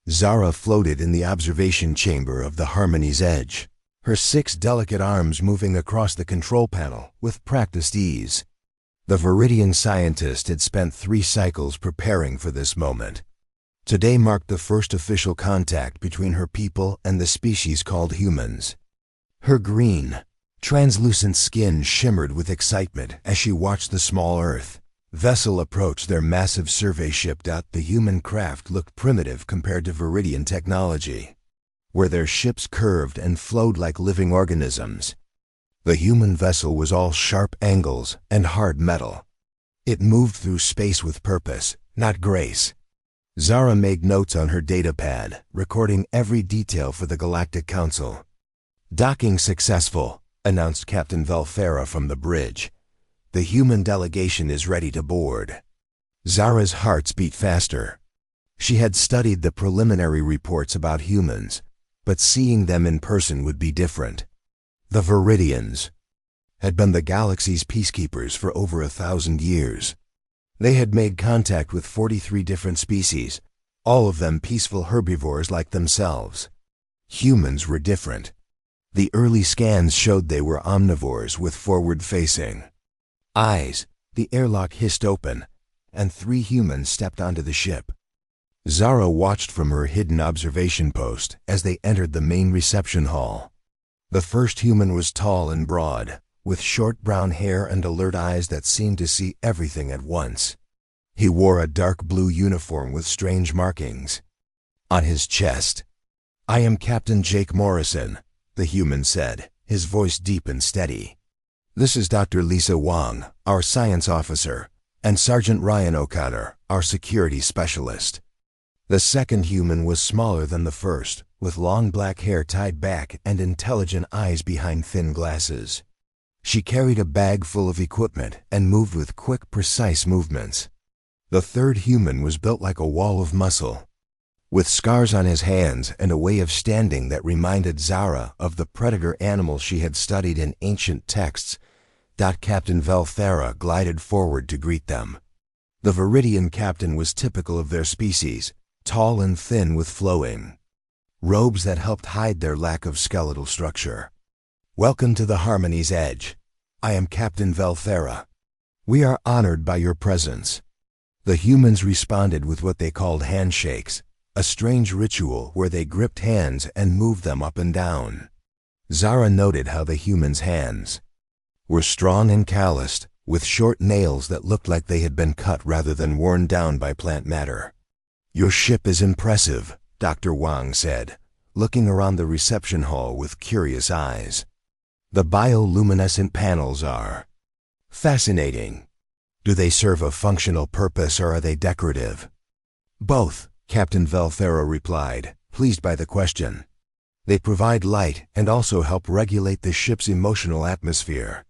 Zara floated in the observation chamber of the Harmony's edge, her 6 delicate arms moving across the control panel with practiced ease. The Viridian scientist had spent 3 cycles preparing for this moment. Today marked the first official contact between her people and the species called humans. Her green, translucent skin shimmered with excitement as she watched the small Earth vessel approach their massive survey ship. The human craft looked primitive compared to Viridian technology, where their ships curved and flowed like living organisms. The human vessel was all sharp angles and hard metal. It moved through space with purpose, not grace. Zara made notes on her datapad, recording every detail for the Galactic Council. "Docking successful," announced Captain Velfera from the bridge. "The human delegation is ready to board." Zara's heart beat faster. She had studied the preliminary reports about humans, but seeing them in person would be different. The Viridians had been the galaxy's peacekeepers for over 1,000 years. They had made contact with 43 different species, all of them peaceful herbivores like themselves. Humans were different. The early scans showed they were omnivores with forward-facing eyes. The airlock hissed open, and 3 humans stepped onto the ship. Zara watched from her hidden observation post as they entered the main reception hall. The first human was tall and broad, with short brown hair and alert eyes that seemed to see everything at once. He wore a dark blue uniform with strange markings on his chest. "I am Captain Jake Morrison," the human said, his voice deep and steady. "This is Dr. Lisa Wong, our science officer, and Sergeant Ryan O'Connor, our security specialist." The second human was smaller than the first, with long black hair tied back and intelligent eyes behind thin glasses. She carried a bag full of equipment and moved with quick, precise movements. The third human was built like a wall of muscle, with scars on his hands and a way of standing that reminded Zara of the predator animals she had studied in ancient texts. Captain Velfera glided forward to greet them. The Viridian captain was typical of their species, tall and thin with flowing robes that helped hide their lack of skeletal structure. "Welcome to the Harmony's Edge. I am Captain Velfera. We are honored by your presence." The humans responded with what they called handshakes, a strange ritual where they gripped hands and moved them up and down. Zara noted how the humans' hands were strong and calloused, with short nails that looked like they had been cut rather than worn down by plant matter. "Your ship is impressive," Dr. Wang said, looking around the reception hall with curious eyes. "The bioluminescent panels are fascinating. Do they serve a functional purpose or are they decorative?" "Both," Captain Velfera replied, pleased by the question. "They provide light and also help regulate the ship's emotional atmosphere.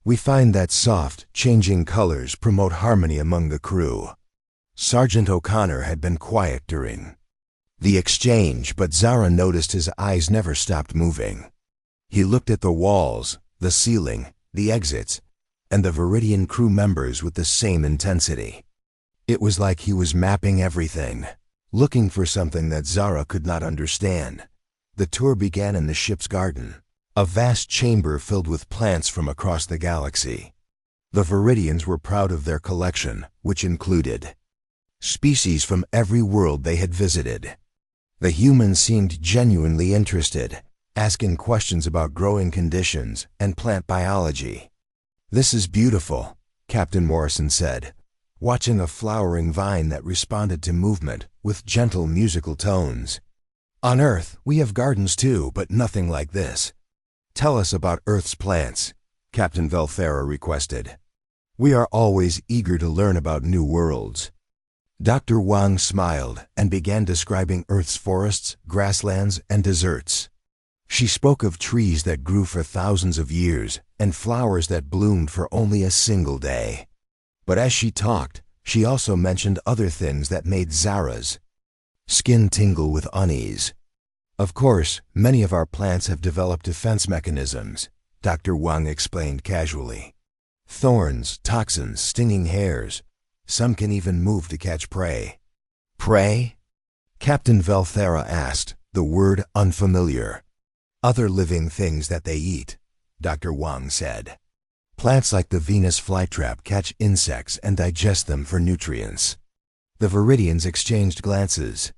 We find that soft, changing colors promote harmony among the crew." Sergeant O'Connor had been quiet during the exchange, but Zara noticed his eyes never stopped moving. He looked at the walls, the ceiling, the exits, and the Viridian crew members with the same intensity. It was like he was mapping everything, looking for something that Zara could not understand. The tour began in the ship's garden, a vast chamber filled with plants from across the galaxy. The Viridians were proud of their collection, which included species from every world they had visited. The humans seemed genuinely interested, asking questions about growing conditions and plant biology. "This is beautiful," Captain Morrison said, watching a flowering vine that responded to movement with gentle musical tones. "On Earth, we have gardens too, but nothing like this. Tell us about Earth's plants," Captain Velfera requested. "We are always eager to learn about new worlds." Dr. Wang smiled and began describing Earth's forests, grasslands, and deserts. She spoke of trees that grew for thousands of years and flowers that bloomed for only a single day. But as she talked, she also mentioned other things that made Zara's skin tingle with unease. "Of course, many of our plants have developed defense mechanisms," Dr. Wang explained casually. "Thorns, toxins, stinging hairs. Some can even move to catch prey." "Prey?" Captain Velthera asked, the word unfamiliar. Other living things that they eat, Dr. Wang said. Plants like the Venus flytrap catch insects and digest them for nutrients. The Viridians exchanged glances.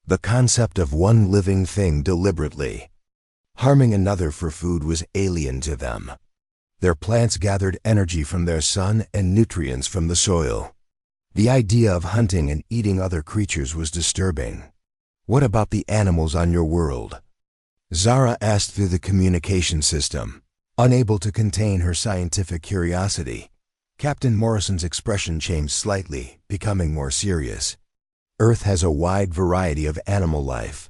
The concept of one living thing deliberately harming another for food was alien to them. Their plants gathered energy from their sun and nutrients from the soil. The idea of hunting and eating other creatures was disturbing. What about the animals on your world? Zara asked through the communication system. Unable to contain her scientific curiosity, Captain Morrison's expression changed slightly, becoming more serious. Earth has a wide variety of animal life.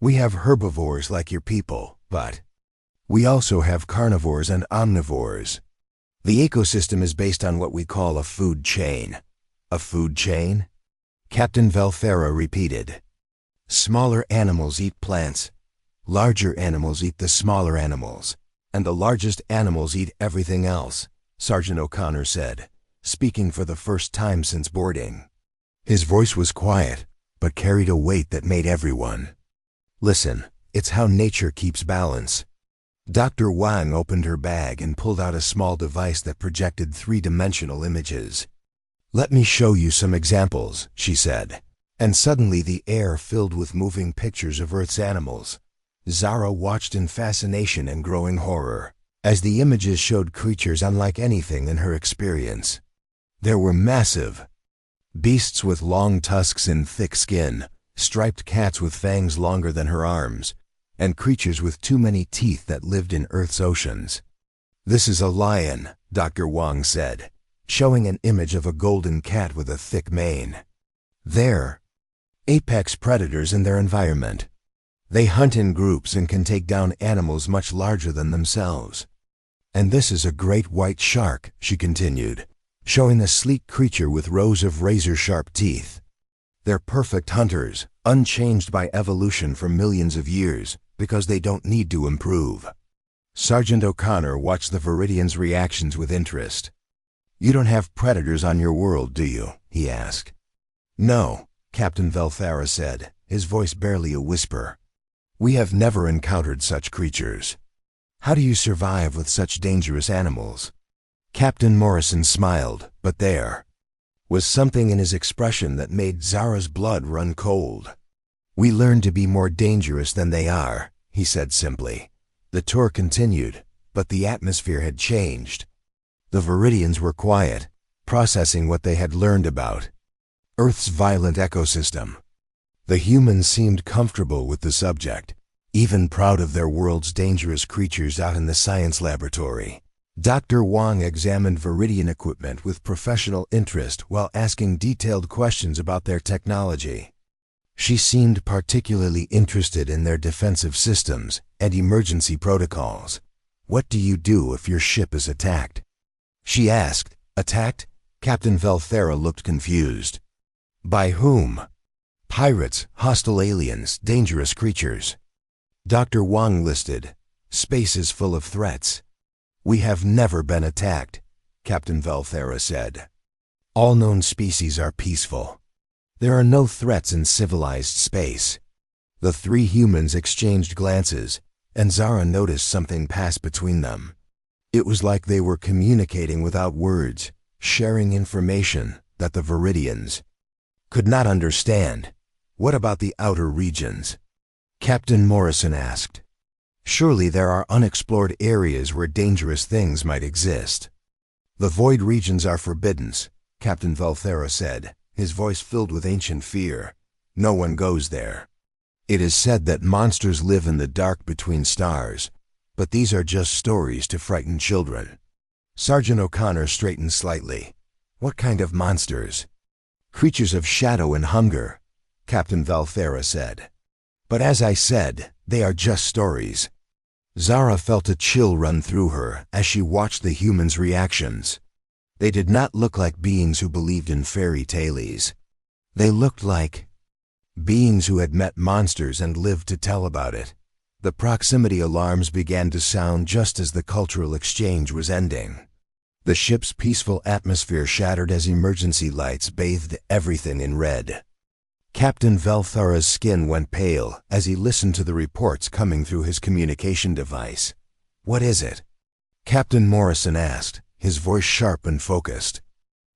We have herbivores like your people, but we also have carnivores and omnivores. The ecosystem is based on what we call a food chain. A food chain? Captain Velthera repeated. Smaller animals eat plants. Larger animals eat the smaller animals. And the largest animals eat everything else, Sergeant O'Connor said, speaking for the first time since boarding. His voice was quiet, but carried a weight that made everyone listen. It's how nature keeps balance. Dr. Wang opened her bag and pulled out a small device that projected three-dimensional images. Let me show you some examples, she said, and suddenly the air filled with moving pictures of Earth's animals. Zara watched in fascination and growing horror, as the images showed creatures unlike anything in her experience. There were massive beasts with long tusks and thick skin, striped cats with fangs longer than her arms, and creatures with too many teeth that lived in Earth's oceans. This is a lion, Dr. Wang said, showing an image of a golden cat with a thick mane. They're apex predators in their environment. They hunt in groups and can take down animals much larger than themselves. And this is a great white shark, she continued, showing a sleek creature with rows of razor-sharp teeth. They're perfect hunters, unchanged by evolution for millions of years, because they don't need to improve. Sergeant O'Connor watched the Viridians' reactions with interest. You don't have predators on your world, do you? He asked. No, Captain Velthera said, his voice barely a whisper. We have never encountered such creatures. How do you survive with such dangerous animals? Captain Morrison smiled, but there was something in his expression that made Zara's blood run cold. We learn to be more dangerous than they are, he said simply. The tour continued, but the atmosphere had changed. The Viridians were quiet, processing what they had learned about Earth's violent ecosystem. The humans seemed comfortable with the subject, even proud of their world's dangerous creatures out in the science laboratory. Dr. Wang examined Viridian equipment with professional interest while asking detailed questions about their technology. She seemed particularly interested in their defensive systems and emergency protocols. What do you do if your ship is attacked? She asked. Attacked? Captain Velthera looked confused. By whom? Pirates, hostile aliens, dangerous creatures. Dr. Wang listed. Space is full of threats. We have never been attacked, Captain Velthera said. All known species are peaceful. There are no threats in civilized space. The three humans exchanged glances, and Zara noticed something pass between them. It was like they were communicating without words, sharing information that the Viridians could not understand. What about the outer regions? Captain Morrison asked. Surely there are unexplored areas where dangerous things might exist. The void regions are forbidden, Captain Velthera said, his voice filled with ancient fear. No one goes there. It is said that monsters live in the dark between stars, but these are just stories to frighten children. Sergeant O'Connor straightened slightly. What kind of monsters? Creatures of shadow and hunger, Captain Velthera said. But as I said, they are just stories. Zara felt a chill run through her as she watched the humans' reactions. They did not look like beings who believed in fairy tales. They looked like beings who had met monsters and lived to tell about it. The proximity alarms began to sound just as the cultural exchange was ending. The ship's peaceful atmosphere shattered as emergency lights bathed everything in red. Captain Velthara's skin went pale as he listened to the reports coming through his communication device. "What is it?" Captain Morrison asked, his voice sharp and focused.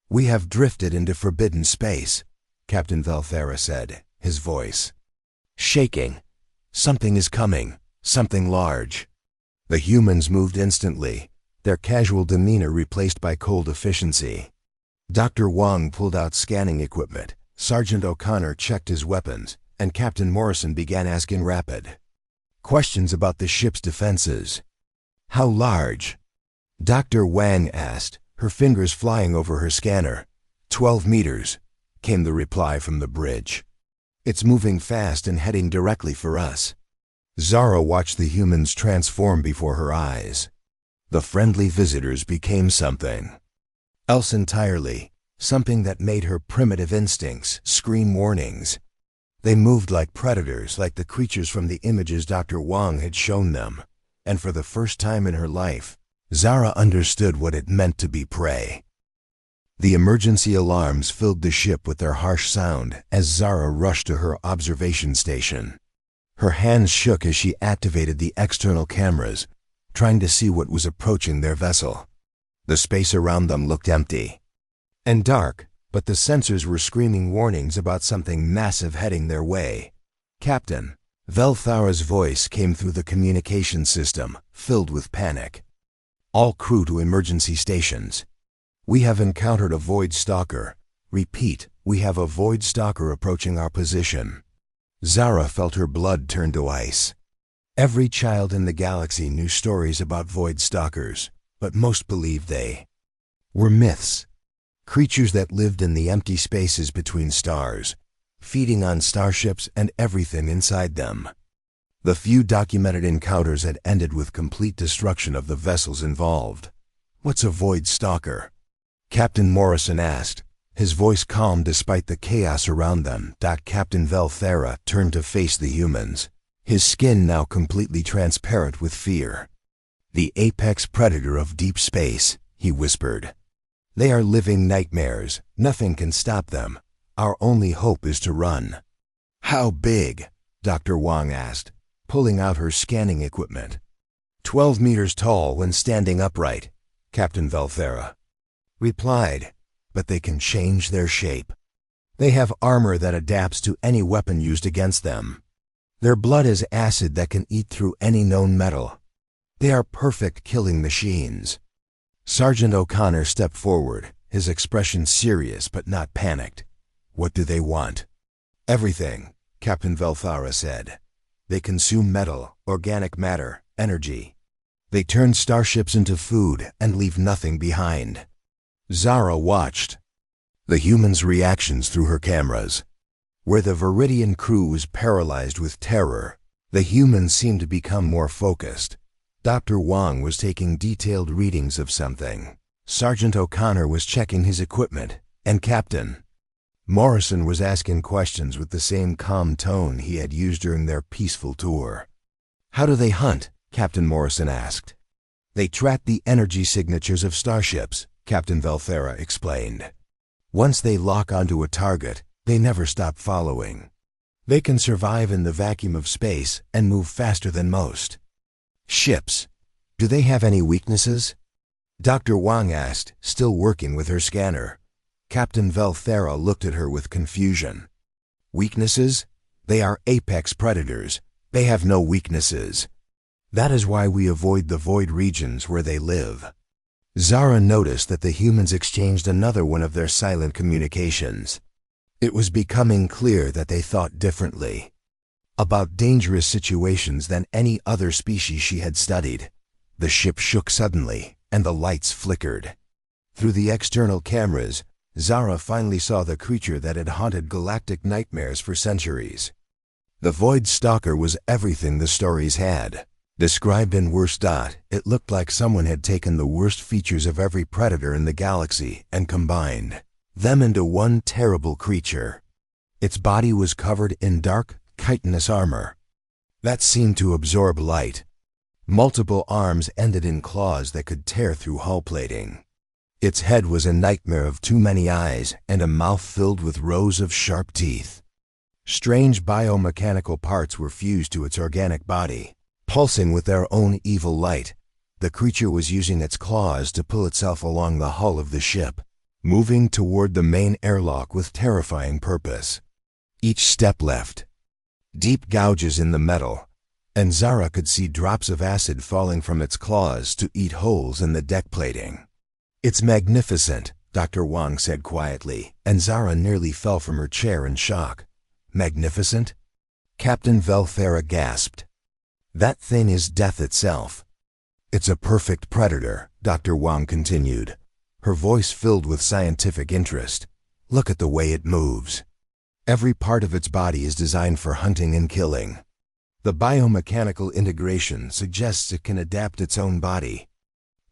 "We have drifted into forbidden space," Captain Velthara said, his voice shaking. "Something is coming, something large." The humans moved instantly, their casual demeanor replaced by cold efficiency. Dr. Wong pulled out scanning equipment, Sergeant O'Connor checked his weapons, and Captain Morrison began asking rapid questions about the ship's defenses. "How large?" Dr. Wang asked, her fingers flying over her scanner. 12 meters, came the reply from the bridge. "It's moving fast and heading directly for us." Zara watched the humans transform before her eyes. The friendly visitors became something else entirely, something that made her primitive instincts scream warnings. They moved like predators, like the creatures from the images Dr. Wong had shown them. And for the first time in her life, Zara understood what it meant to be prey. The emergency alarms filled the ship with their harsh sound as Zara rushed to her observation station. Her hands shook as she activated the external cameras, trying to see what was approaching their vessel. The space around them looked empty and dark, but the sensors were screaming warnings about something massive heading their way. "Captain," Velthara's voice came through the communication system, filled with panic. "All crew to emergency stations. We have encountered a Void Stalker. Repeat, we have a Void Stalker approaching our position." Zara felt her blood turn to ice. Every child in the galaxy knew stories about Void Stalkers, but most believed they were myths. Creatures that lived in the empty spaces between stars, feeding on starships and everything inside them. The few documented encounters had ended with complete destruction of the vessels involved. "What's a Void Stalker?" Captain Morrison asked, his voice calm despite the chaos around them. Captain Velthara turned to face the humans, his skin now completely transparent with fear. "The apex predator of deep space," he whispered. "They are living nightmares. Nothing can stop them. Our only hope is to run." "How big?" Dr. Wong asked, pulling out her scanning equipment. 12 meters tall when standing upright, Captain Velthara replied, "but they can change their shape. They have armor that adapts to any weapon used against them. Their blood is acid that can eat through any known metal. They are perfect killing machines." Sergeant O'Connor stepped forward, his expression serious but not panicked. "What do they want?" "Everything," Captain Velthara said. "They consume metal, organic matter, energy. They turn starships into food and leave nothing behind." Zara watched the humans' reactions through her cameras. Where the Viridian crew was paralyzed with terror, the humans seemed to become more focused. Dr. Wong was taking detailed readings of something. Sergeant O'Connor was checking his equipment, and Captain Morrison was asking questions with the same calm tone he had used during their peaceful tour. "How do they hunt?" Captain Morrison asked. "They track the energy signatures of starships," Captain Velthara explained. "Once they lock onto a target, they never stop following. They can survive in the vacuum of space and move faster than most." "Ships, do they have any weaknesses?" Dr. Wong asked, still working with her scanner. Captain Velthara looked at her with confusion. "Weaknesses? They are apex predators. They have no weaknesses. That is why we avoid the void regions where they live." Zara noticed that the humans exchanged another one of their silent communications. It was becoming clear that they thought differently about dangerous situations than any other species she had studied. The ship shook suddenly, and the lights flickered. Through the external cameras, Zara finally saw the creature that had haunted galactic nightmares for centuries. The Void Stalker was everything the stories had. Described in worst. It looked like someone had taken the worst features of every predator in the galaxy and combined them into one terrible creature. Its body was covered in dark, chitinous armor that seemed to absorb light. Multiple arms ended in claws that could tear through hull plating. Its head was a nightmare of too many eyes and a mouth filled with rows of sharp teeth. Strange biomechanical parts were fused to its organic body. Pulsing with their own evil light, the creature was using its claws to pull itself along the hull of the ship, moving toward the main airlock with terrifying purpose. Each step left deep gouges in the metal, and Zara could see drops of acid falling from its claws to eat holes in the deck plating. "It's magnificent," Dr. Wang said quietly, and Zara nearly fell from her chair in shock. "Magnificent?" Captain Velthera gasped. "That thing is death itself." "It's a perfect predator," Dr. Wang continued, her voice filled with scientific interest. "Look at the way it moves. Every part of its body is designed for hunting and killing. The biomechanical integration suggests it can adapt its own body.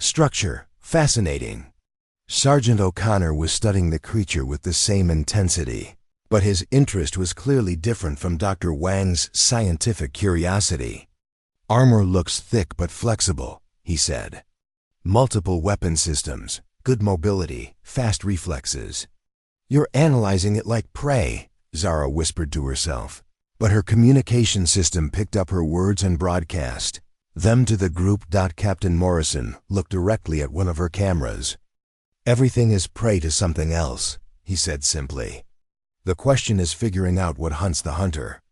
Structure, fascinating." Sergeant O'Connor was studying the creature with the same intensity, but his interest was clearly different from Dr. Wang's scientific curiosity. "Armor looks thick but flexible," he said. "Multiple weapon systems, good mobility, fast reflexes." "You're analyzing it like prey," Zara whispered to herself, but her communication system picked up her words and broadcast them to the group. Captain Morrison looked directly at one of her cameras. "Everything is prey to something else," he said simply. "The question is figuring out what hunts the hunter."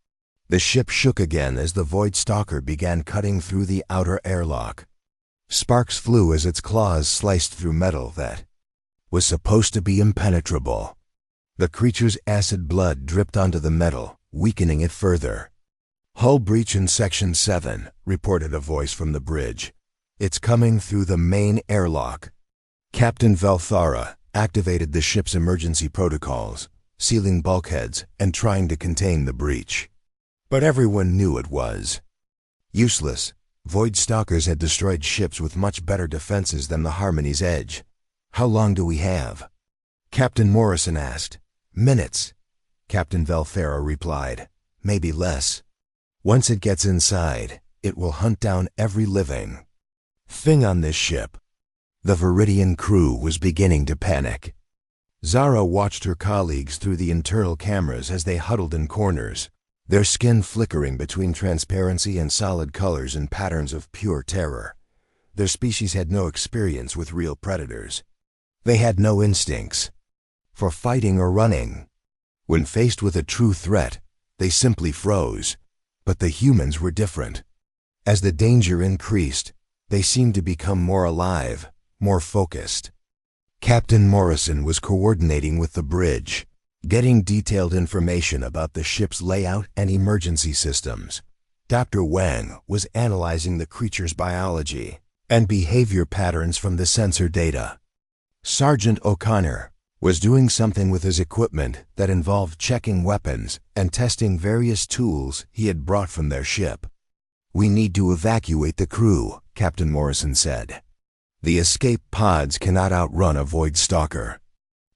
The ship shook again as the Void Stalker began cutting through the outer airlock. Sparks flew as its claws sliced through metal that was supposed to be impenetrable. The creature's acid blood dripped onto the metal, weakening it further. "Hull breach in Section 7, reported a voice from the bridge. "It's coming through the main airlock." Captain Velthara activated the ship's emergency protocols, sealing bulkheads and trying to contain the breach. But everyone knew it was useless. Void Stalkers had destroyed ships with much better defenses than the Harmony's Edge. "How long do we have?" Captain Morrison asked. "Minutes," Captain Velthera replied. "Maybe less. Once it gets inside, it will hunt down every living thing on this ship." The Viridian crew was beginning to panic. Zara watched her colleagues through the internal cameras as they huddled in corners, their skin flickering between transparency and solid colors in patterns of pure terror. Their species had no experience with real predators. They had no instincts for fighting or running. When faced with a true threat, they simply froze. But the humans were different. As the danger increased, they seemed to become more alive, more focused. Captain Morrison was coordinating with the bridge, getting detailed information about the ship's layout and emergency systems. Dr. Wang was analyzing the creature's biology and behavior patterns from the sensor data. Sergeant O'Connor was doing something with his equipment that involved checking weapons and testing various tools he had brought from their ship. "We need to evacuate the crew," Captain Morrison said. "The escape pods cannot outrun a Void Stalker."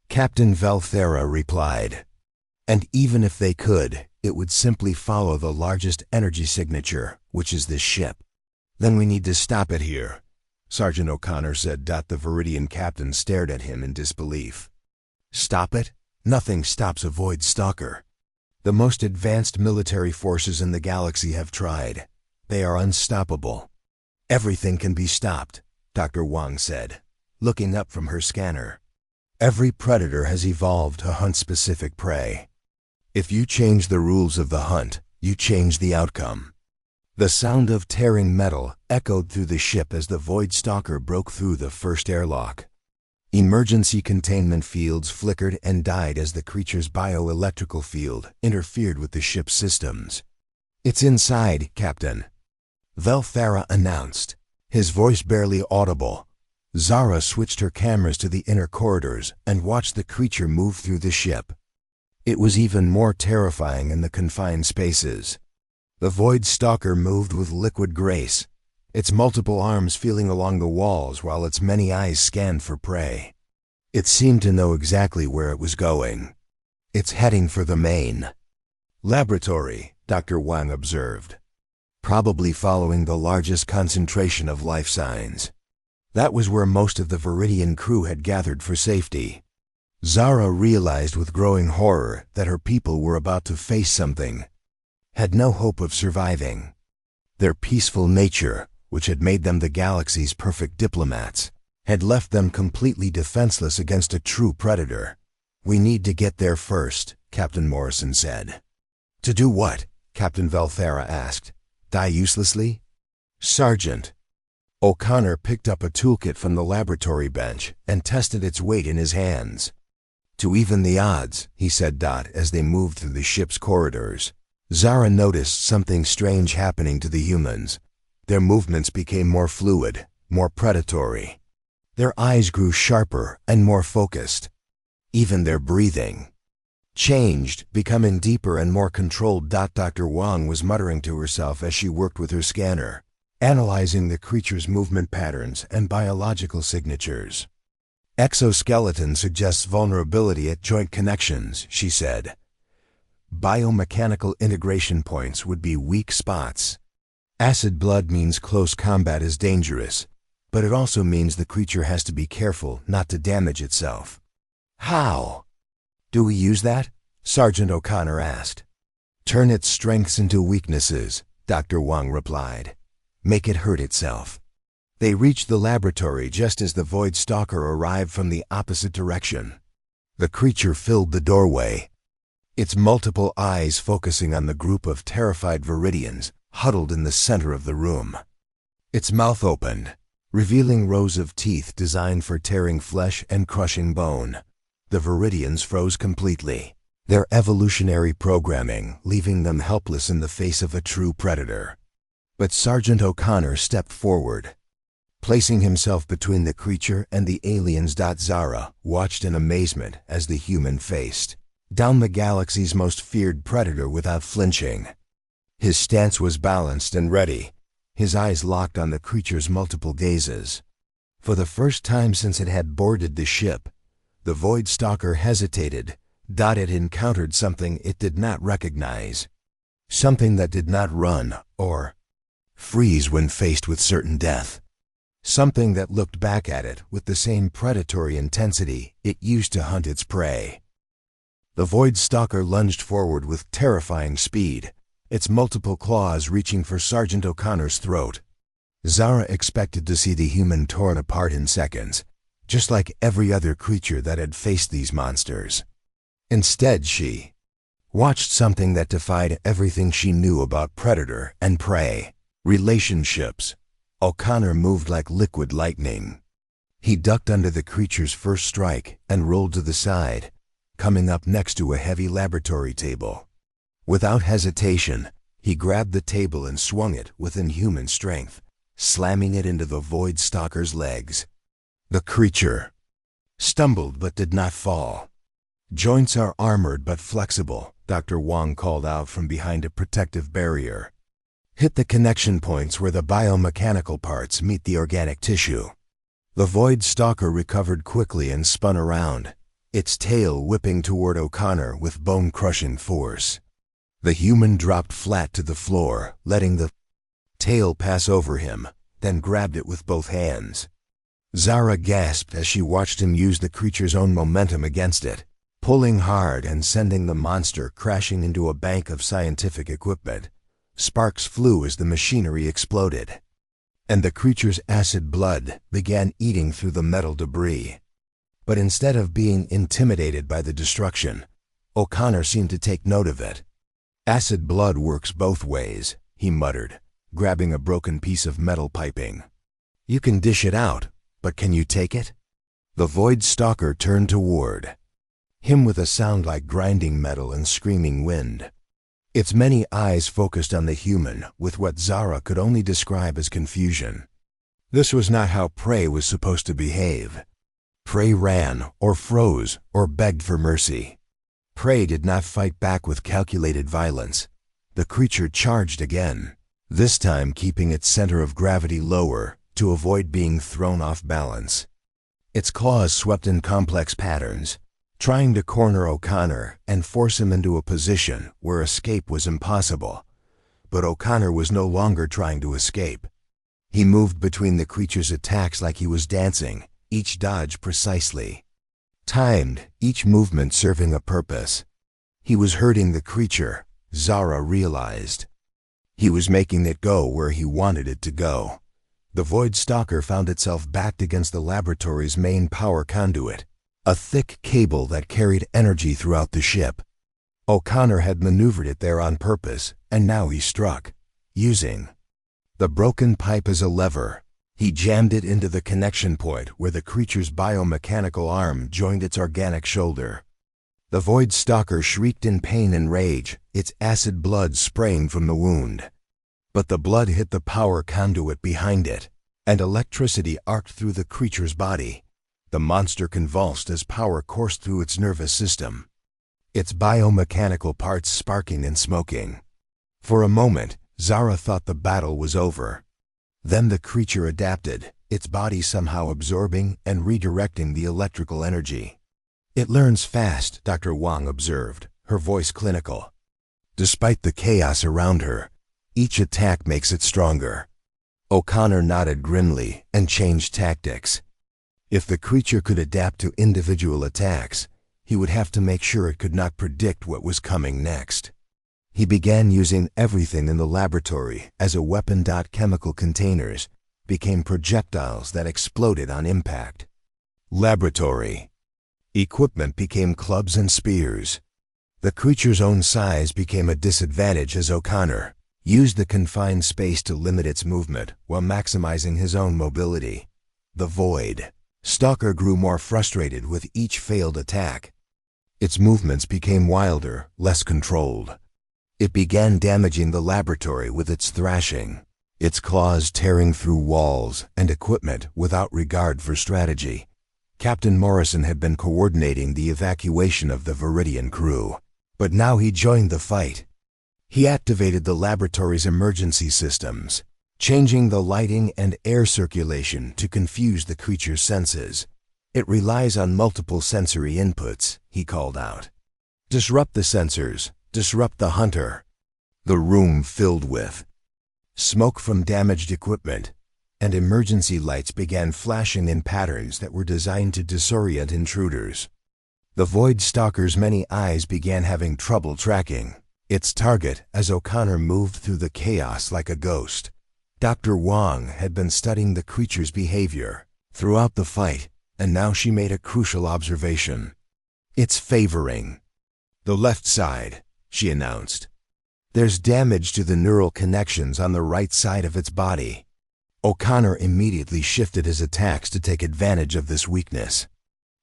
Captain Velthera replied. "And even if they could, it would simply follow the largest energy signature, which is this ship. Then we need to stop it here," Sergeant O'Connor said. The Viridian captain stared at him in disbelief. "Stop it? Nothing stops a Void Stalker. The most advanced military forces in the galaxy have tried. They are unstoppable." "Everything can be stopped," Dr. Wang said, looking up from her scanner. "Every predator has evolved to hunt specific prey. If you change the rules of the hunt, you change the outcome." The sound of tearing metal echoed through the ship as the Void Stalker broke through the first airlock. Emergency containment fields flickered and died as the creature's bioelectrical field interfered with the ship's systems. "It's inside, Captain," Velthera announced, his voice barely audible. Zara switched her cameras to the inner corridors and watched the creature move through the ship. It was even more terrifying in the confined spaces. The Void Stalker moved with liquid grace, its multiple arms feeling along the walls while its many eyes scanned for prey. It seemed to know exactly where it was going. "It's heading for the main laboratory," Dr. Wang observed, "probably following the largest concentration of life signs." That was where most of the Viridian crew had gathered for safety. Zara realized with growing horror that her people were about to face something, had no hope of surviving. Their peaceful nature, which had made them the galaxy's perfect diplomats, had left them completely defenseless against a true predator. "We need to get there first," Captain Morrison said. "To do what?" Captain Valthera asked. "Die uselessly?" "Sergeant." O'Connor picked up a toolkit from the laboratory bench and tested its weight in his hands. "To even the odds," he said. As they moved through the ship's corridors, Zara noticed something strange happening to the humans. Their movements became more fluid, more predatory. Their eyes grew sharper and more focused. Even their breathing changed, becoming deeper and more controlled. Dr. Wang was muttering to herself as she worked with her scanner, analyzing the creature's movement patterns and biological signatures. "Exoskeleton suggests vulnerability at joint connections," she said. "Biomechanical integration points would be weak spots. Acid blood means close combat is dangerous, but it also means the creature has to be careful not to damage itself." "How do we use that?" Sergeant O'Connor asked. "Turn its strengths into weaknesses," Dr. Wang replied. "Make it hurt itself." They reached the laboratory just as the Void Stalker arrived from the opposite direction. The creature filled the doorway, its multiple eyes focusing on the group of terrified Viridians huddled in the center of the room. Its mouth opened, revealing rows of teeth designed for tearing flesh and crushing bone. The Viridians froze completely, their evolutionary programming leaving them helpless in the face of a true predator. But Sergeant O'Connor stepped forward, placing himself between the creature and the aliens. Zara watched in amazement as the human faced down the galaxy's most feared predator without flinching. His stance was balanced and ready, his eyes locked on the creature's multiple gazes. For the first time since it had boarded the ship, the Void Stalker hesitated. It encountered something it did not recognize, something that did not run or freeze when faced with certain death, something that looked back at it with the same predatory intensity it used to hunt its prey. The Void Stalker lunged forward with terrifying speed, its multiple claws reaching for Sergeant O'Connor's throat. Zara expected to see the human torn apart in seconds, just like every other creature that had faced these monsters. Instead, she watched something that defied everything she knew about predator and prey relationships. O'Connor moved like liquid lightning. He ducked under the creature's first strike and rolled to the side, coming up next to a heavy laboratory table. Without hesitation, he grabbed the table and swung it with inhuman strength, slamming it into the Void Stalker's legs. The creature stumbled but did not fall. "Joints are armored but flexible," Dr. Wang called out from behind a protective barrier. "Hit the connection points where the biomechanical parts meet the organic tissue." The Void Stalker recovered quickly and spun around, its tail whipping toward O'Connor with bone-crushing force. The human dropped flat to the floor, letting the tail pass over him, then grabbed it with both hands. Zara gasped as she watched him use the creature's own momentum against it, pulling hard and sending the monster crashing into a bank of scientific equipment. Sparks flew as the machinery exploded, and the creature's acid blood began eating through the metal debris. But instead of being intimidated by the destruction, O'Connor seemed to take note of it. "Acid blood works both ways," he muttered, grabbing a broken piece of metal piping. "You can dish it out, but can you take it?" The Void Stalker turned toward him with a sound like grinding metal and screaming wind. Its many eyes focused on the human with what Zara could only describe as confusion. This was not how prey was supposed to behave. Prey ran, or froze, or begged for mercy. Prey did not fight back with calculated violence. The creature charged again, this time keeping its center of gravity lower to avoid being thrown off balance. Its claws swept in complex patterns, trying to corner O'Connor and force him into a position where escape was impossible. But O'Connor was no longer trying to escape. He moved between the creature's attacks like he was dancing, each dodge precisely. timed, each movement serving a purpose. He was hurting the creature, Zara realized. He was making it go where he wanted it to go. The Void Stalker found itself backed against the laboratory's main power conduit, a thick cable that carried energy throughout the ship. O'Connor had maneuvered it there on purpose, and now he struck, using the broken pipe as a lever. He jammed it into the connection point where the creature's biomechanical arm joined its organic shoulder. The Void Stalker shrieked in pain and rage, its acid blood spraying from the wound. But the blood hit the power conduit behind it, and electricity arced through the creature's body. The monster convulsed as power coursed through its nervous system, its biomechanical parts sparking and smoking. For a moment, Zara thought the battle was over. Then the creature adapted, its body somehow absorbing and redirecting the electrical energy. "It learns fast," Dr. Wang observed, her voice clinical. "Despite the chaos around her, each attack makes it stronger." O'Connor nodded grimly and changed tactics. If the creature could adapt to individual attacks, he would have to make sure it could not predict what was coming next. He began using everything in the laboratory as a weapon. Chemical containers became projectiles that exploded on impact. Laboratory equipment became clubs and spears. The creature's own size became a disadvantage as O'Connor used the confined space to limit its movement while maximizing his own mobility. The Void Stalker grew more frustrated with each failed attack. Its movements became wilder, less controlled. It began damaging the laboratory with its thrashing, its claws tearing through walls and equipment without regard for strategy. Captain Morrison had been coordinating the evacuation of the Viridian crew, but now he joined the fight. He activated the laboratory's emergency systems, changing the lighting and air circulation to confuse the creature's senses. "It relies on multiple sensory inputs," he called out. "Disrupt the sensors. Disrupt the hunter." The room filled with smoke from damaged equipment, and emergency lights began flashing in patterns that were designed to disorient intruders. The Void Stalker's many eyes began having trouble tracking its target as O'Connor moved through the chaos like a ghost. Dr. Wang had been studying the creature's behavior throughout the fight, and now she made a crucial observation. "It's favoring the left side," she announced. "There's damage to the neural connections on the right side of its body." O'Connor immediately shifted his attacks to take advantage of this weakness.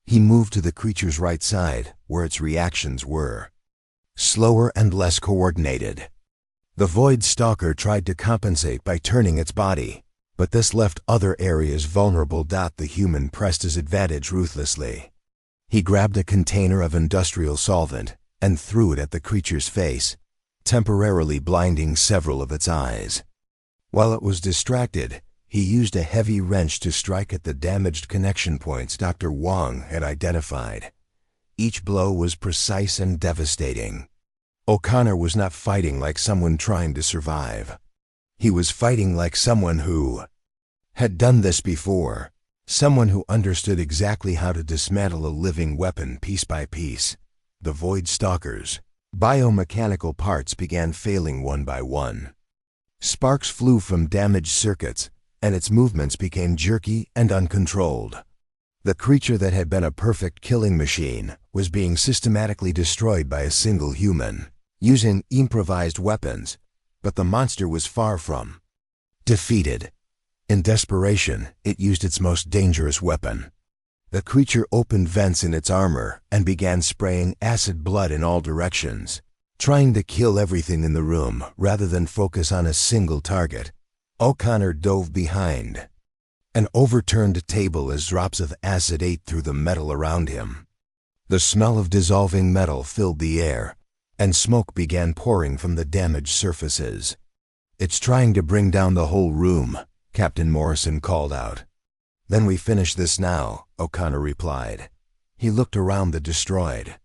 He moved to the creature's right side, where its reactions were slower and less coordinated. The Void Stalker tried to compensate by turning its body, but this left other areas vulnerable. The human pressed his advantage ruthlessly. He grabbed a container of industrial solvent and threw it at the creature's face, temporarily blinding several of its eyes. While it was distracted, he used a heavy wrench to strike at the damaged connection points Dr. Wang had identified. Each blow was precise and devastating. O'Connor was not fighting like someone trying to survive. He was fighting like someone who had done this before, someone who understood exactly how to dismantle a living weapon piece by piece. The Void Stalker's biomechanical parts began failing one by one. Sparks flew from damaged circuits, and its movements became jerky and uncontrolled. The creature that had been a perfect killing machine was being systematically destroyed by a single human, using improvised weapons, but the monster was far from defeated. In desperation, it used its most dangerous weapon. The creature opened vents in its armor and began spraying acid blood in all directions, trying to kill everything in the room rather than focus on a single target. O'Connor dove behind an overturned table as drops of acid ate through the metal around him. The smell of dissolving metal filled the air, and smoke began pouring from the damaged surfaces. "It's trying to bring down the whole room," Captain Morrison called out. "Then we finish this now," O'Connor replied. He looked around the destroyed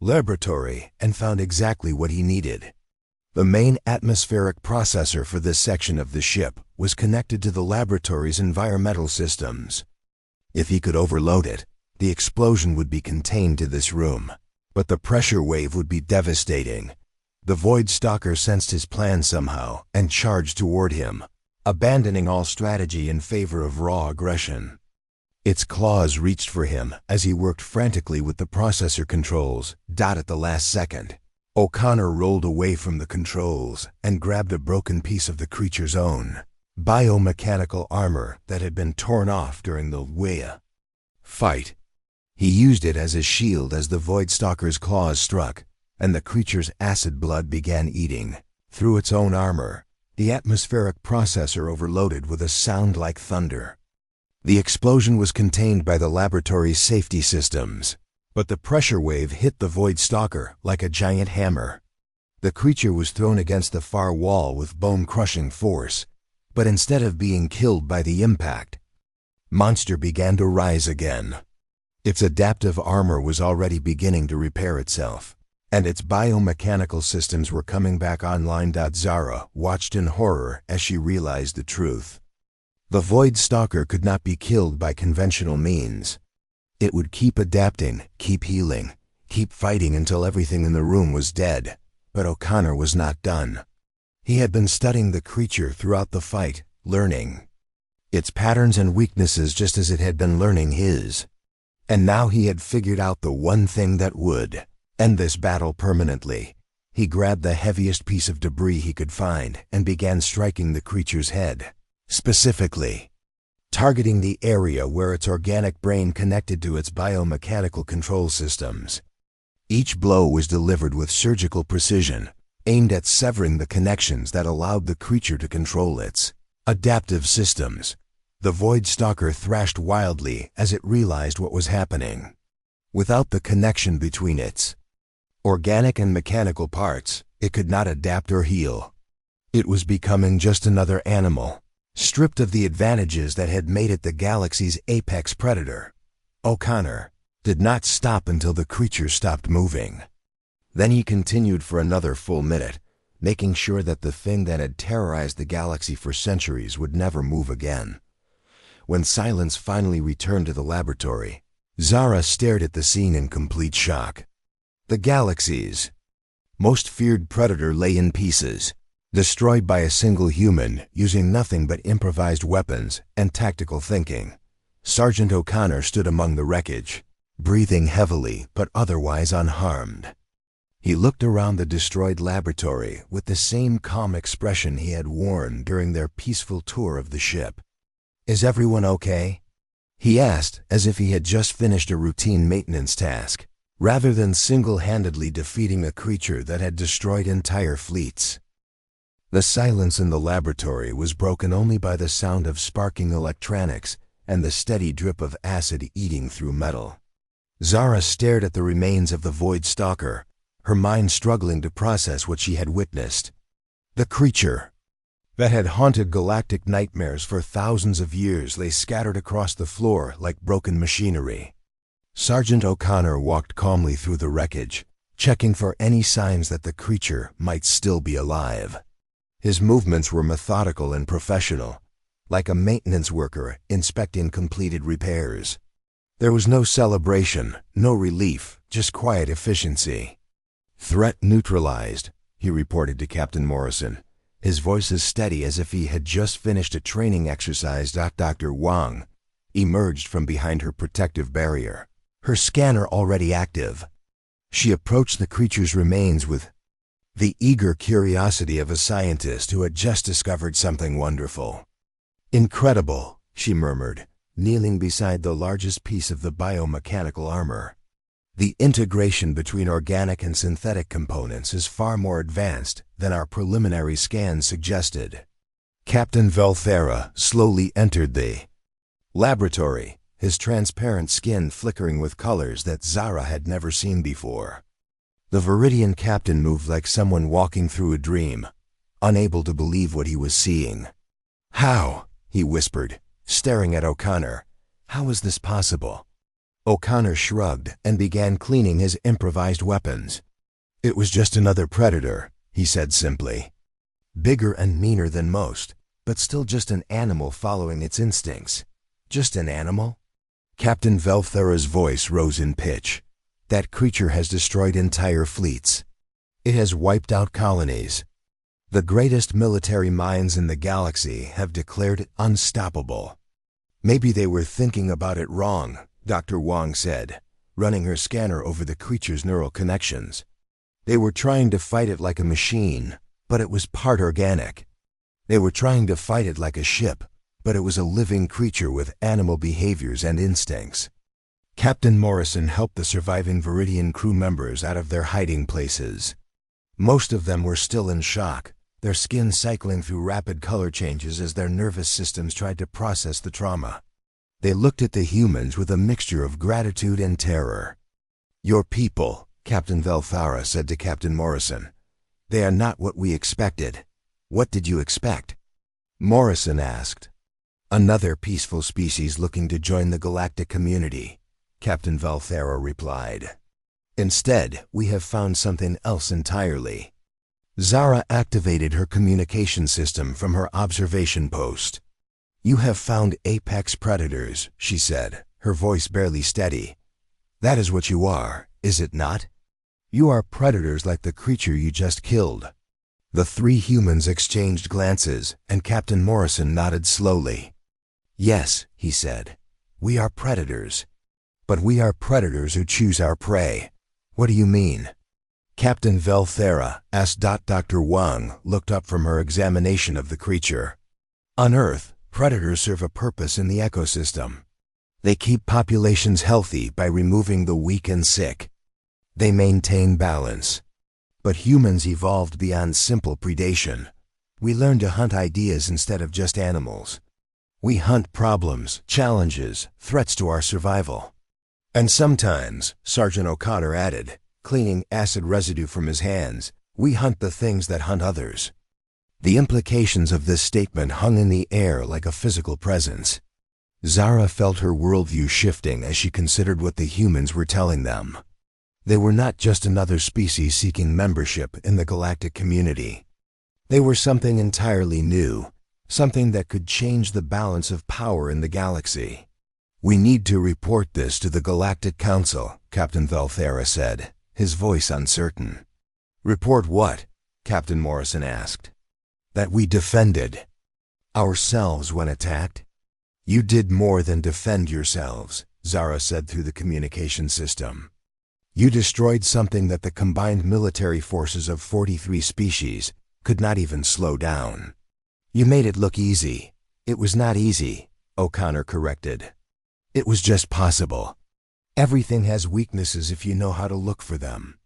laboratory and found exactly what he needed. The main atmospheric processor for this section of the ship was connected to the laboratory's environmental systems. If he could overload it, The explosion would be contained to this room, but the pressure wave would be devastating. The Void Stalker sensed his plan somehow and charged toward him, abandoning all strategy in favor of raw aggression. Its claws reached for him as he worked frantically with the processor controls, at the last second. O'Connor rolled away from the controls and grabbed a broken piece of the creature's own biomechanical armor that had been torn off during the fight. He used it as a shield as the Void Stalker's claws struck, and the creature's acid blood began eating through its own armor, the atmospheric processor overloaded with a sound like thunder. The explosion was contained by the laboratory's safety systems, but the pressure wave hit the Void Stalker like a giant hammer. The creature was thrown against the far wall with bone-crushing force, but instead of being killed by the impact, monster began to rise again. Its adaptive armor was already beginning to repair itself, and its biomechanical systems were coming back online. Zara watched in horror as she realized the truth. The Void Stalker could not be killed by conventional means. It would keep adapting, keep healing, keep fighting until everything in the room was dead. But O'Connor was not done. He had been studying the creature throughout the fight, learning its patterns and weaknesses just as it had been learning his. And now he had figured out the one thing that would end this battle permanently. He grabbed the heaviest piece of debris he could find and began striking the creature's head, specifically targeting the area where its organic brain connected to its biomechanical control systems. Each blow was delivered with surgical precision, aimed at severing the connections that allowed the creature to control its adaptive systems. The Void Stalker thrashed wildly as it realized what was happening. Without the connection between its organic and mechanical parts, it could not adapt or heal. It was becoming just another animal, stripped of the advantages that had made it the galaxy's apex predator. O'Connor did not stop until the creature stopped moving. Then he continued for another full minute, making sure that the thing that had terrorized the galaxy for centuries would never move again. When silence finally returned to the laboratory, Zara stared at the scene in complete shock. The galaxy's most feared predator lay in pieces, destroyed by a single human using nothing but improvised weapons and tactical thinking. Sergeant O'Connor stood among the wreckage, breathing heavily but otherwise unharmed. He looked around the destroyed laboratory with the same calm expression he had worn during their peaceful tour of the ship. "Is everyone okay?" he asked, as if he had just finished a routine maintenance task, rather than single-handedly defeating a creature that had destroyed entire fleets. The silence in the laboratory was broken only by the sound of sparking electronics and the steady drip of acid eating through metal. Zara stared at the remains of the Void Stalker, her mind struggling to process what she had witnessed. The creature that had haunted galactic nightmares for thousands of years lay scattered across the floor like broken machinery. Sergeant O'Connor walked calmly through the wreckage, checking for any signs that the creature might still be alive. His movements were methodical and professional, like a maintenance worker inspecting completed repairs. There was no celebration, no relief, just quiet efficiency. "Threat neutralized," he reported to Captain Morrison, his voice as steady as if he had just finished a training exercise. Dr. Wang emerged from behind her protective barrier, her scanner already active. She approached the creature's remains with the eager curiosity of a scientist who had just discovered something wonderful. "Incredible," she murmured, kneeling beside the largest piece of the biomechanical armor. "The integration between organic and synthetic components is far more advanced than our preliminary scans suggested." Captain Velthera slowly entered the laboratory, his transparent skin flickering with colors that Zara had never seen before. The Viridian captain moved like someone walking through a dream, unable to believe what he was seeing. "How?" he whispered, staring at O'Connor. "How is this possible?" O'Connor shrugged and began cleaning his improvised weapons. "It was just another predator," he said simply. "Bigger and meaner than most, but still just an animal following its instincts." "Just an animal?" Captain Velthera's voice rose in pitch. That creature has destroyed entire fleets. It has wiped out colonies. The greatest military minds in the galaxy have declared it unstoppable. Maybe they were thinking about it wrong, Dr. Wang said, running her scanner over the creature's neural connections. They were trying to fight it like a machine, but it was part organic. They were trying to fight it like a ship, but it was a living creature with animal behaviors and instincts. Captain Morrison helped the surviving Viridian crew members out of their hiding places. Most of them were still in shock, their skin cycling through rapid color changes as their nervous systems tried to process the trauma. They looked at the humans with a mixture of gratitude and terror. "Your people," Captain Velthara said to Captain Morrison. "They are not what we expected. What did you expect?" Morrison asked. "Another peaceful species looking to join the galactic community," Captain Velthara replied. "Instead, we have found something else entirely." Zara activated her communication system from her observation post. "You have found apex predators," she said, her voice barely steady. "That is what you are, is it not? You are predators like the creature you just killed." The three humans exchanged glances, and Captain Morrison nodded slowly. "Yes," he said, "we are predators. But we are predators who choose our prey." "What do you mean?" Captain Velthera asked. Dr. Wang looked up from her examination of the creature. "On Earth, predators serve a purpose in the ecosystem. They keep populations healthy by removing the weak and sick. They maintain balance. But humans evolved beyond simple predation. We learned to hunt ideas instead of just animals. We hunt problems, challenges, threats to our survival. And sometimes," Sergeant O'Connor added, cleaning acid residue from his hands, "we hunt the things that hunt others." The implications of this statement hung in the air like a physical presence. Zara felt her worldview shifting as she considered what the humans were telling them. They were not just another species seeking membership in the galactic community. They were something entirely new, something that could change the balance of power in the galaxy. "We need to report this to the Galactic Council," Captain Velthera said, his voice uncertain. "Report what?" Captain Morrison asked. "That we defended ourselves when attacked." "You did more than defend yourselves," Zara said through the communication system. "You destroyed something that the combined military forces of 43 species could not even slow down." "You made it look easy. It was not easy," O'Connor corrected. "It was just possible. Everything has weaknesses if you know how to look for them."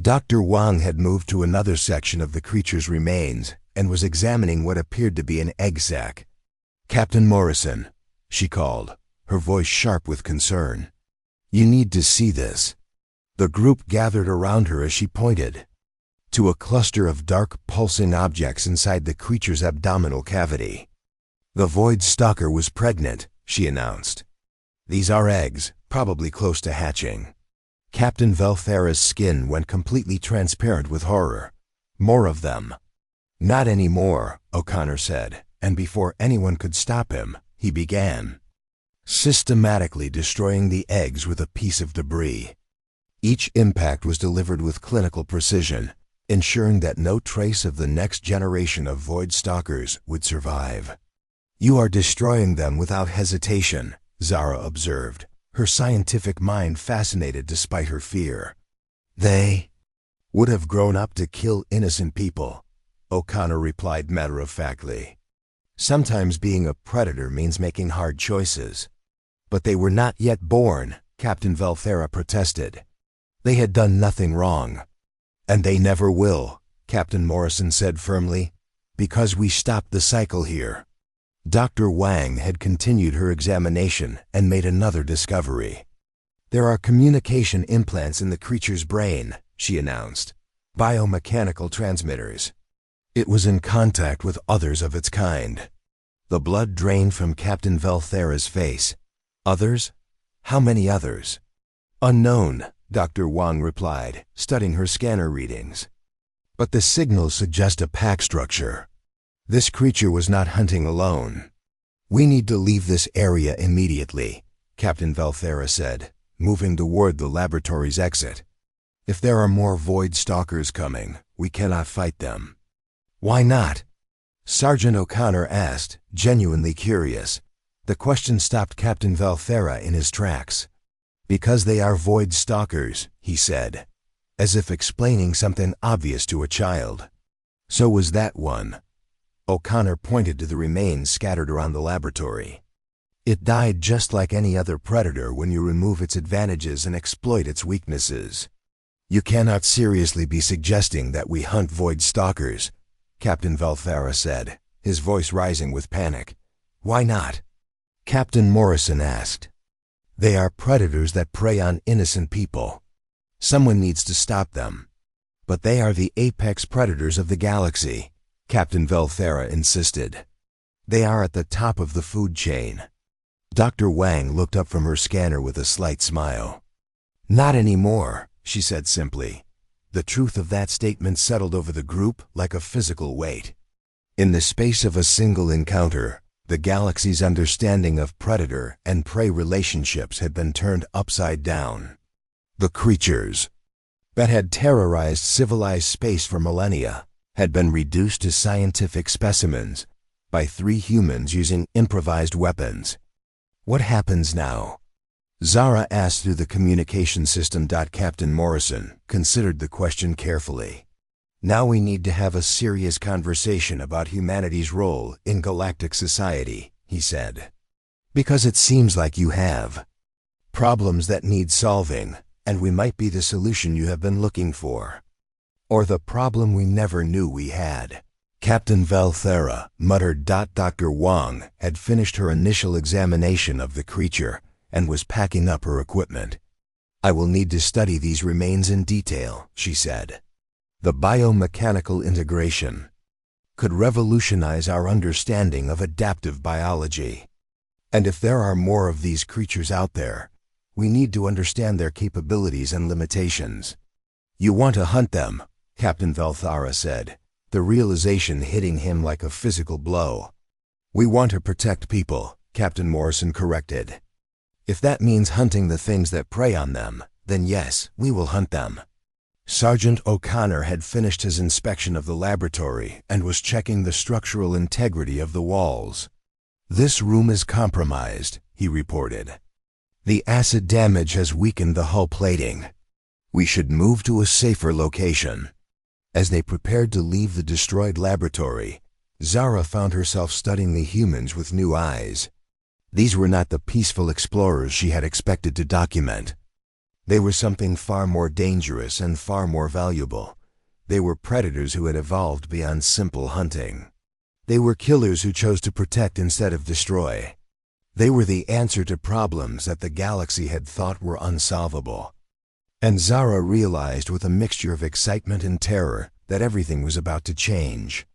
Dr. Wang had moved to another section of the creature's remains and was examining what appeared to be an egg sac. "Captain Morrison," she called, her voice sharp with concern. "You need to see this." The group gathered around her as she pointed to a cluster of dark, pulsing objects inside the creature's abdominal cavity. "The Void Stalker was pregnant," she announced. "These are eggs, probably close to hatching." Captain Velthera's skin went completely transparent with horror. "More of them." "Not anymore," O'Connor said, and before anyone could stop him, he began systematically destroying the eggs with a piece of debris. Each impact was delivered with clinical precision, ensuring that no trace of the next generation of Void Stalkers would survive. "You are destroying them without hesitation," Zara observed, her scientific mind fascinated despite her fear. "They would have grown up to kill innocent people," O'Connor replied matter-of-factly. "Sometimes being a predator means making hard choices." "But they were not yet born," Captain Velthera protested. "They had done nothing wrong." "And they never will," Captain Morrison said firmly, "because we stopped the cycle here." Dr. Wang had continued her examination and made another discovery. "There are communication implants in the creature's brain," she announced. "Biomechanical transmitters. It was in contact with others of its kind." The blood drained from Captain Velthera's face. "Others? How many others?" "Unknown," Dr. Wang replied, studying her scanner readings. "But the signals suggest a pack structure. This creature was not hunting alone. We need to leave this area immediately. Captain Valthera said, moving toward the laboratory's exit. "If there are more Void Stalkers coming, we cannot fight them." "Why not?" Sergeant O'Connor asked, genuinely curious. The question stopped Captain Valthera in his tracks. "Because they are Void Stalkers," he said, as if explaining something obvious to a child. "So was that one." O'Connor pointed to the remains scattered around the laboratory. "It died just like any other predator when you remove its advantages and exploit its weaknesses." "You cannot seriously be suggesting that we hunt Void Stalkers," Captain Valthera said, his voice rising with panic. "Why not?" Captain Morrison asked. "They are predators that prey on innocent people. Someone needs to stop them." "But they are the apex predators of the galaxy," Captain Valthera insisted. "They are at the top of the food chain." Dr. Wang looked up from her scanner with a slight smile. "Not anymore," she said simply. The truth of that statement settled over the group like a physical weight. In the space of a single encounter, the galaxy's understanding of predator and prey relationships had been turned upside down. The creatures that had terrorized civilized space for millennia had been reduced to scientific specimens by 3 humans using improvised weapons. "What happens now?" Zara asked through the communication system. Captain Morrison considered the question carefully. "Now we need to have a serious conversation about humanity's role in galactic society," he said. "Because it seems like you have problems that need solving, and we might be the solution you have been looking for. Or the problem we never knew we had." Captain Valthera muttered. Dr. Wang had finished her initial examination of the creature and was packing up her equipment. "I will need to study these remains in detail," she said. "The biomechanical integration could revolutionize our understanding of adaptive biology. And if there are more of these creatures out there, we need to understand their capabilities and limitations." "You want to hunt them," Captain Valthera said, the realization hitting him like a physical blow. "We want to protect people," Captain Morrison corrected. "If that means hunting the things that prey on them, then yes, we will hunt them." Sergeant O'Connor had finished his inspection of the laboratory and was checking the structural integrity of the walls. "This room is compromised," he reported. "The acid damage has weakened the hull plating. We should move to a safer location." As they prepared to leave the destroyed laboratory, Zara found herself studying the humans with new eyes. These were not the peaceful explorers she had expected to document. They were something far more dangerous and far more valuable. They were predators who had evolved beyond simple hunting. They were killers who chose to protect instead of destroy. They were the answer to problems that the galaxy had thought were unsolvable. And Zara realized with a mixture of excitement and terror that everything was about to change.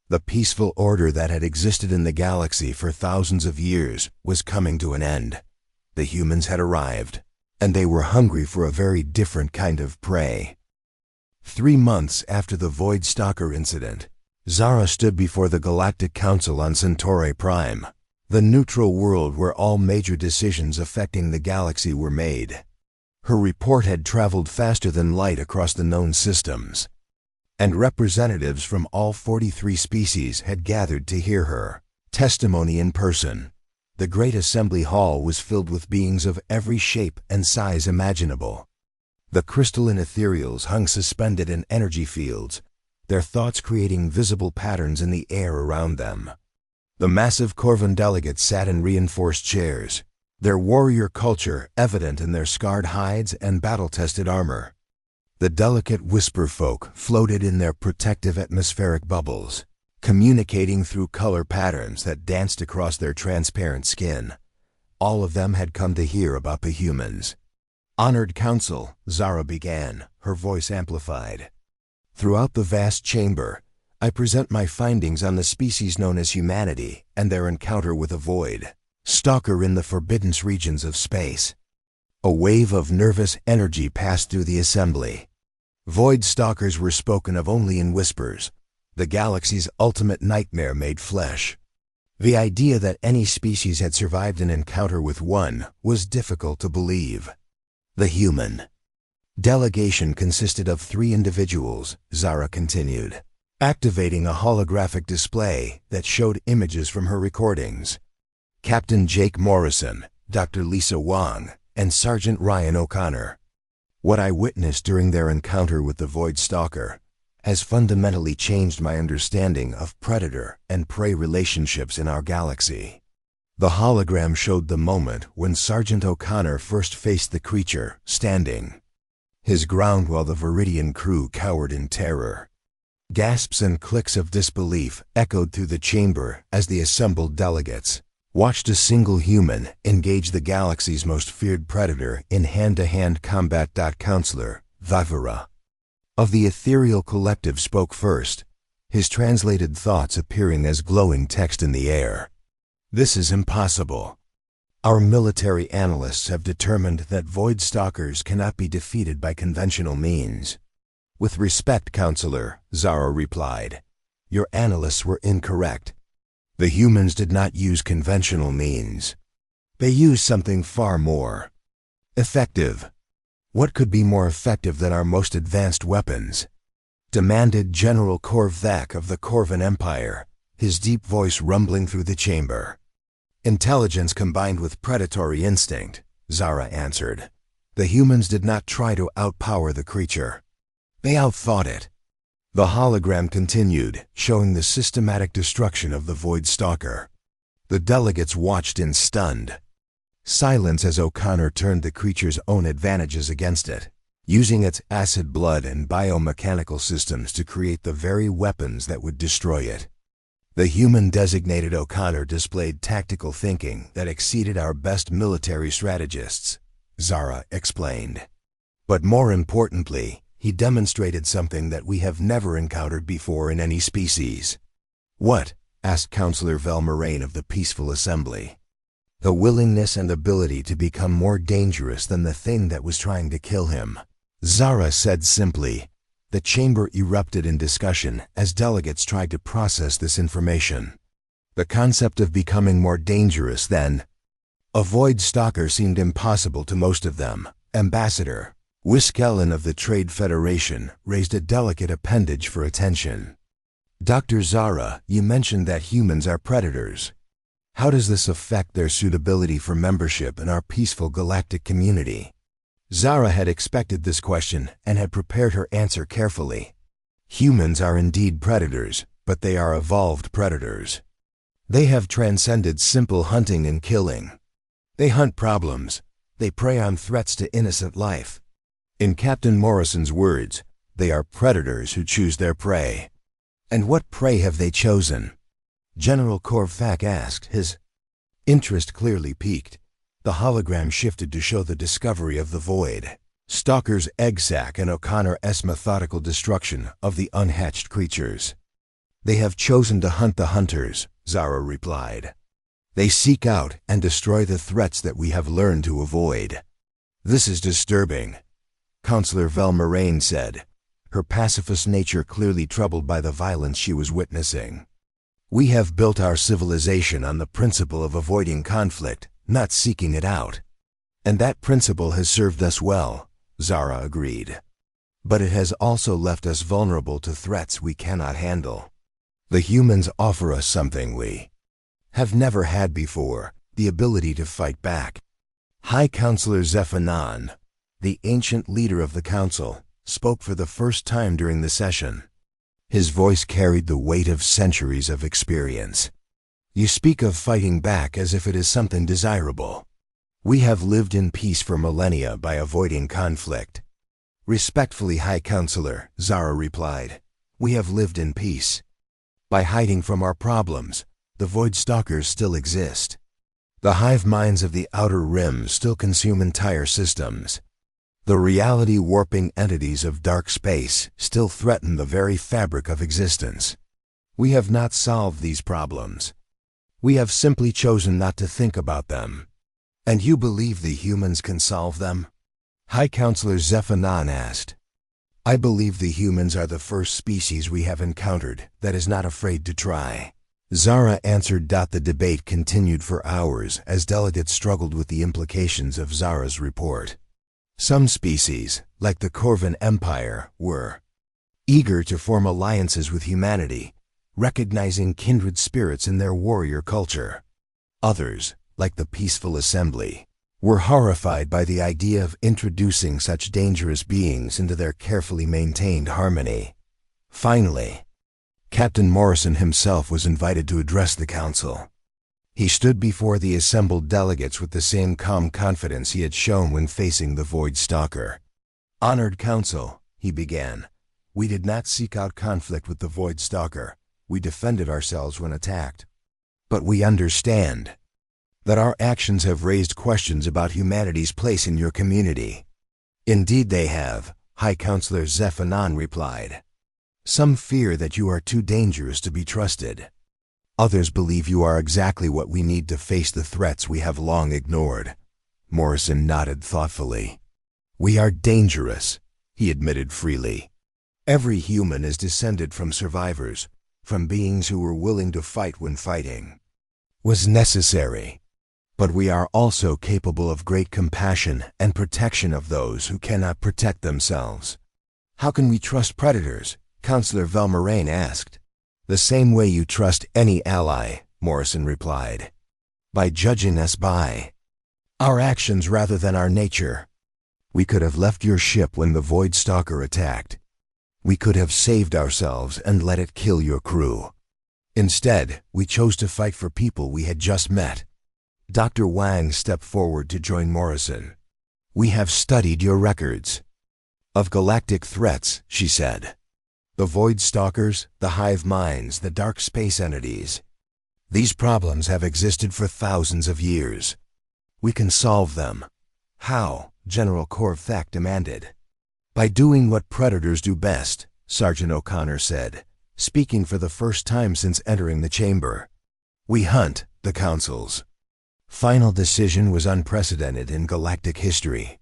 The peaceful order that had existed in the galaxy for thousands of years was coming to an end. The humans had arrived, and they were hungry for a very different kind of prey. 3 months after the Void Stalker incident, Zara stood before the Galactic Council on Centauri Prime, the neutral world where all major decisions affecting the galaxy were made. Her report had traveled faster than light across the known systems, and representatives from all 43 species had gathered to hear her testimony in person. The great assembly hall was filled with beings of every shape and size imaginable. The crystalline ethereals hung suspended in energy fields, their thoughts creating visible patterns in the air around them. The massive Corvan delegates sat in reinforced chairs, their warrior culture evident in their scarred hides and battle-tested armor. The delicate whisper folk floated in their protective atmospheric bubbles, communicating through color patterns that danced across their transparent skin. All of them had come to hear about the humans. "Honored Council," Zara began, her voice amplified. "Throughout the vast chamber, I present my findings on the species known as humanity and their encounter with a Void Stalker in the forbidden regions of space." A wave of nervous energy passed through the assembly. Void Stalkers were spoken of only in whispers, the galaxy's ultimate nightmare made flesh. The idea that any species had survived an encounter with one was difficult to believe. The human delegation consisted of 3 individuals, Zara continued, activating a holographic display that showed images from her recordings. Captain Jake Morrison, Dr. Lisa Wong, and Sergeant Ryan O'Connor. What I witnessed during their encounter with the Void Stalker has fundamentally changed my understanding of predator and prey relationships in our galaxy. The hologram showed the moment when Sergeant O'Connor first faced the creature, standing his ground while the Viridian crew cowered in terror. Gasps and clicks of disbelief echoed through the chamber as the assembled delegates watched a single human engage the galaxy's most feared predator in hand-to-hand combat. Counselor Vivara of the ethereal collective spoke first, his translated thoughts appearing as glowing text in the air. This is impossible. Our military analysts have determined that Void Stalkers cannot be defeated by conventional means. With respect, Counselor, Zara replied, your analysts were incorrect. The humans did not use conventional means. They used something far more effective. What could be more effective than our most advanced weapons? Demanded General Korvac of the Corvan Empire, his deep voice rumbling through the chamber. Intelligence combined with predatory instinct, Zara answered. The humans did not try to outpower the creature. They outthought it. The hologram continued, showing the systematic destruction of the Void Stalker. The delegates watched in stunned silence as O'Connor turned the creature's own advantages against it, using its acid blood and biomechanical systems to create the very weapons that would destroy it. The human-designated O'Connor displayed tactical thinking that exceeded our best military strategists, Zara explained. But more importantly, he demonstrated something that we have never encountered before in any species. What? Asked Counselor Velmoraine of the Peaceful Assembly. The willingness and ability to become more dangerous than the thing that was trying to kill him. Zara said simply. The chamber erupted in discussion as delegates tried to process this information. The concept of becoming more dangerous than a Void Stalker seemed impossible to most of them. Ambassador Wiskellen of the Trade Federation raised a delicate appendage for attention. Dr. Zara, you mentioned that humans are predators. How does this affect their suitability for membership in our peaceful galactic community? Zara had expected this question and had prepared her answer carefully. Humans are indeed predators, but they are evolved predators. They have transcended simple hunting and killing. They hunt problems. They prey on threats to innocent life. In Captain Morrison's words, they are predators who choose their prey. And what prey have they chosen? General Korvac asked, his interest clearly piqued. The hologram shifted to show the discovery of the Void Stalker's egg sac and O'Connor's methodical destruction of the unhatched creatures. They have chosen to hunt the hunters, Zara replied. They seek out and destroy the threats that we have learned to avoid. This is disturbing, Counselor Velmoraine said, her pacifist nature clearly troubled by the violence she was witnessing. We have built our civilization on the principle of avoiding conflict, not seeking it out. And that principle has served us well, Zara agreed. But it has also left us vulnerable to threats we cannot handle. The humans offer us something we have never had before, the ability to fight back. High Counselor Zephanon, the ancient leader of the council, spoke for the first time during the session. His voice carried the weight of centuries of experience. You speak of fighting back as if it is something desirable. We have lived in peace for millennia by avoiding conflict. Respectfully, High Counselor, Zara replied, we have lived in peace. By hiding from our problems, the Void Stalkers still exist. The hive minds of the Outer Rim still consume entire systems. The reality-warping entities of dark space still threaten the very fabric of existence. We have not solved these problems. We have simply chosen not to think about them. And you believe the humans can solve them? High Counselor Zephanon asked. I believe the humans are the first species we have encountered that is not afraid to try. Zara answered. The debate continued for hours as delegates struggled with the implications of Zara's report. Some species, like the Corvan Empire, were eager to form alliances with humanity, recognizing kindred spirits in their warrior culture. Others, like the Peaceful Assembly, were horrified by the idea of introducing such dangerous beings into their carefully maintained harmony. Finally, Captain Morrison himself was invited to address the council. He stood before the assembled delegates with the same calm confidence he had shown when facing the Void Stalker. "Honored Council," he began, "we did not seek out conflict with the Void Stalker. We defended ourselves when attacked. But we understand that our actions have raised questions about humanity's place in your community." "Indeed they have," High Counselor Zephanon replied. "Some fear that you are too dangerous to be trusted. Others believe you are exactly what we need to face the threats we have long ignored." Morrison nodded thoughtfully. "We are dangerous," he admitted freely. "Every human is descended from survivors, from beings who were willing to fight when fighting was necessary. But we are also capable of great compassion and protection of those who cannot protect themselves." "How can we trust predators?" Counselor Velmoraine asked. "The same way you trust any ally," Morrison replied. "By judging us by our actions rather than our nature. We could have left your ship when the Void Stalker attacked. We could have saved ourselves and let it kill your crew. Instead, we chose to fight for people we had just met." Dr. Wang stepped forward to join Morrison. "We have studied your records of galactic threats," she said. "The Void Stalkers, the hive minds, the dark space entities. These problems have existed for thousands of years. We can solve them." "How?" General Korvac demanded. "By doing what predators do best," Sergeant O'Connor said, speaking for the first time since entering the chamber. "We hunt." The Council's final decision was unprecedented in galactic history.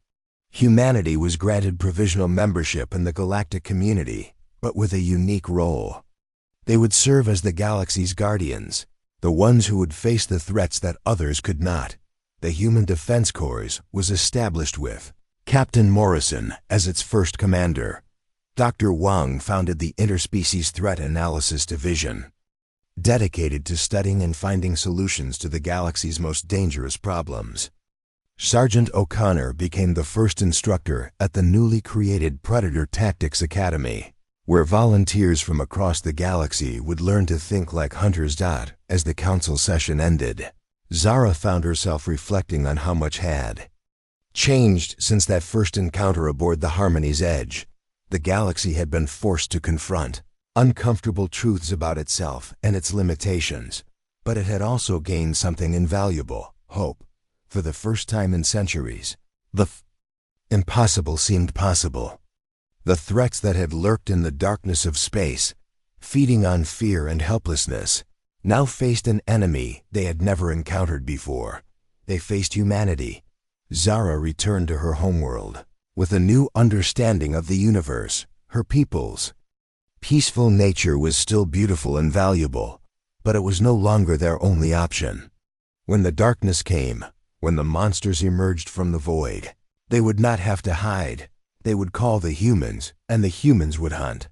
Humanity was granted provisional membership in the galactic community, but with a unique role. They would serve as the galaxy's guardians, the ones who would face the threats that others could not. The Human Defense Corps was established with Captain Morrison as its first commander. Dr. Wang founded the Interspecies Threat Analysis Division, dedicated to studying and finding solutions to the galaxy's most dangerous problems. Sergeant O'Connor became the first instructor at the newly created Predator Tactics Academy, where volunteers from across the galaxy would learn to think like hunters. As the council session ended, Zara found herself reflecting on how much had changed since that first encounter aboard the Harmony's Edge. The galaxy had been forced to confront uncomfortable truths about itself and its limitations, but it had also gained something invaluable: hope. For the first time in centuries, the impossible seemed possible. The threats that had lurked in the darkness of space, feeding on fear and helplessness, now faced an enemy they had never encountered before. They faced humanity. Zara returned to her homeworld with a new understanding of the universe. Her people's peaceful nature was still beautiful and valuable, but it was no longer their only option. When the darkness came, when the monsters emerged from the void, they would not have to hide. They would call the humans, and the humans would hunt.